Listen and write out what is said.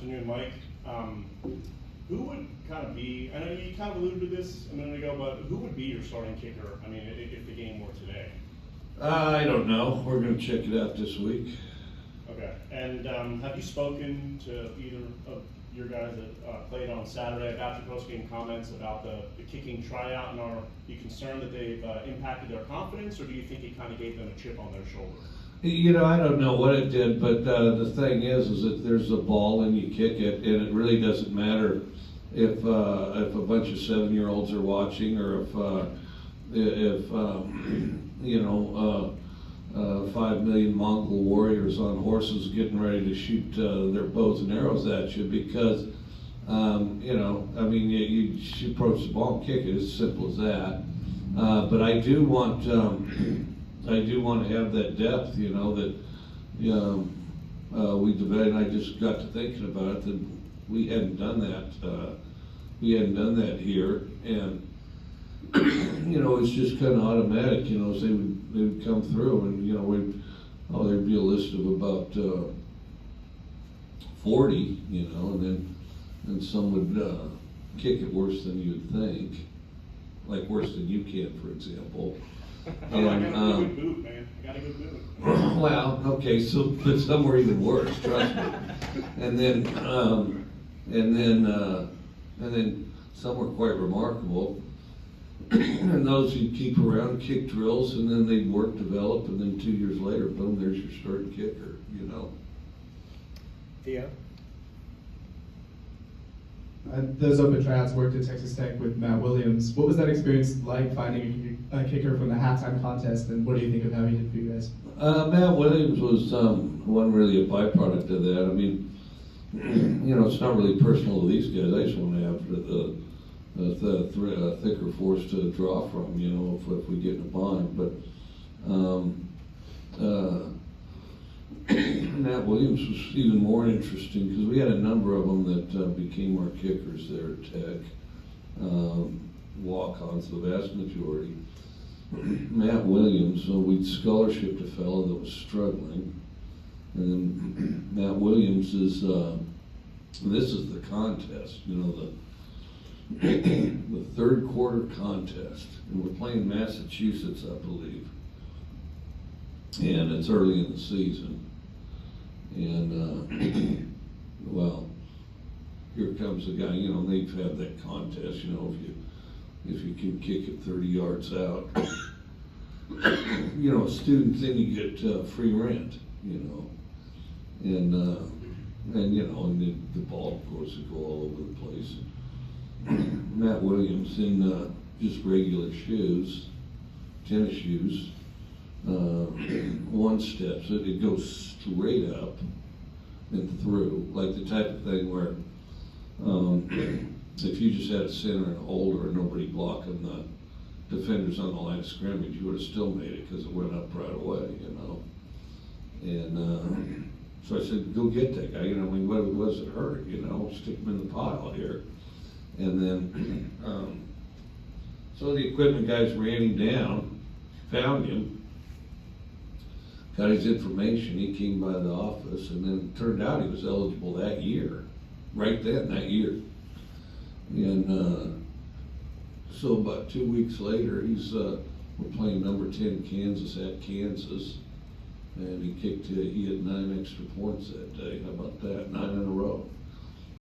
Afternoon, Mike. Who would kind of be, I know you kind of alluded to this a minute ago, but who would be your starting kicker, I mean, if the game were today? I don't know. We're going to check it out this week. Okay, and have you spoken to either of your guys that played on Saturday about your post-game comments about the kicking tryout, and are you concerned that they've impacted their confidence, or do you think it kind of gave them a chip on their shoulder? You know, I don't know what it did, but the thing is that there's a ball and you kick it, and it really doesn't matter if a bunch of 7-year-olds are watching, or if 5 million Mongol warriors on horses getting ready to shoot their bows and arrows at you, because you approach the ball and kick it, as simple as that. But I do want to have that depth, that we developed. And I just got to thinking about it, that we hadn't done that. We hadn't done that here, and it's just kind of automatic. As they would come through, and there'd be a list of about 40, and then some would kick it worse than you'd think, like worse than you can, for example. And, I got a good boot, man. I got a good boot. Well, okay, but some were even worse, trust me. And then some were quite remarkable. And those you'd keep around, kick drills, and then they'd work, develop, and then 2 years later, boom, there's your starting kicker, Theo? Those open tryouts worked at Texas Tech with Matt Williams. What was that experience like, finding a kicker from the halftime contest, and what do you think of how he did for you guys? Matt Williams wasn't really a byproduct of that. I mean, it's not really personal to these guys. I just want to have the thicker force to draw from, if we get in a bind. But Matt Williams was even more interesting because we had a number of them that became our kickers there at Tech. Walk-ons, the vast majority. Matt Williams, we'd scholarshiped a fellow that was struggling. And then Matt Williams is, this is the contest, the third quarter contest. And we're playing Massachusetts, I believe. And it's early in the season. And, here comes the guy, they've had that contest, if you can kick it 30 yards out. Students, then you get free rent, and the ball, of course, would go all over the place. Matt Williams in just regular shoes, tennis shoes, one steps it goes straight up and through, like the type of thing where if you just had a center and a holder and nobody blocking the defenders on the line of scrimmage, you would have still made it because it went up right away, And so I said, go get that guy. What does it hurt? Stick him in the pile here. And then, so the equipment guys ran him down, found him, got his information. He came by the office, and then it turned out he was eligible that year, right then, that year. And so about 2 weeks later, we're playing number 10 Kansas at Kansas, and he had 9 extra points that day. How about that? 9 in a row.